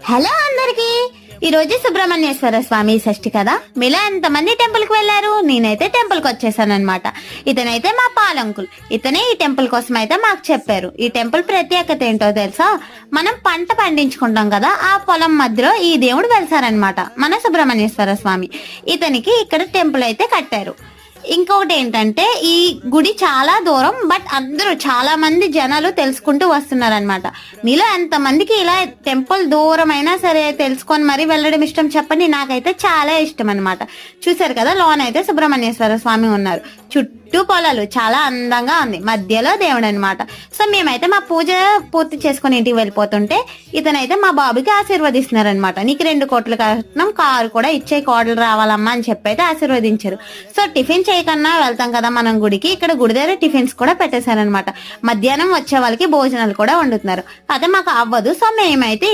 Hello అందరికి, ఈ రోజు సుబ్రహ్మణ్యేశ్వర స్వామి షష్ఠి కదా. మీలో ఎంతమంది టెంపుల్ కి వెళ్లారు? నేనైతే టెంపుల్ కి వచ్చేసాను అనమాట. ఇతనైతే మా పాలంకుల్. ఇతనే ఈ టెంపుల్ కోసం అయితే మాకు చెప్పారు. ఈ టెంపుల్ ప్రత్యేకత ఏంటో తెలుసా? మనం పంట పండించుకుంటాం కదా, ఆ పొలం మధ్యలో ఈ దేవుడు వెళ్తారనమాట, మన సుబ్రహ్మణ్యేశ్వర స్వామి. ఇతనికి ఇక్కడ టెంపుల్ అయితే కట్టారు. ఇంకొకటి ఏంటంటే, ఈ గుడి చాలా దూరం, బట్ అందరూ చాలా మంది జనాలు తెలుసుకుంటూ వస్తున్నారనమాట. మీలో ఎంత మందికి ఇలా టెంపుల్ దూరం అయినా సరే తెలుసుకొని మరీ వెళ్ళడం ఇష్టం చెప్పండి. నాకైతే చాలా ఇష్టం అనమాట. చూసారు కదా, లోన్ అయితే సుబ్రహ్మణ్యేశ్వర స్వామి ఉన్నారు, చుట్టూ పొలాలు, చాలా అందంగా ఉంది, మధ్యలో దేవుడు అనమాట. సో మేమైతే మా పూజ పూర్తి చేసుకుని ఇంటికి వెళ్ళిపోతుంటే ఇతనైతే మా బాబుకి ఆశీర్వదిస్తున్నారనమాట. నీకు 2 కోట్ల కట్నం, కారు కూడా ఇచ్చే, కోడలు రావాలమ్మా అని చెప్పి అయితే ఆశీర్వదించారు. సో టిఫిన్ చేయకన్నా వెళ్తాం కదా మనం గుడికి, ఇక్కడ గుడి దగ్గర టిఫిన్స్ కూడా పెట్టేశారనమాట. మధ్యాహ్నం వచ్చే వాళ్ళకి భోజనాలు కూడా వండుతున్నారు. అదే మాకు అవ్వదు, సో మేమైతే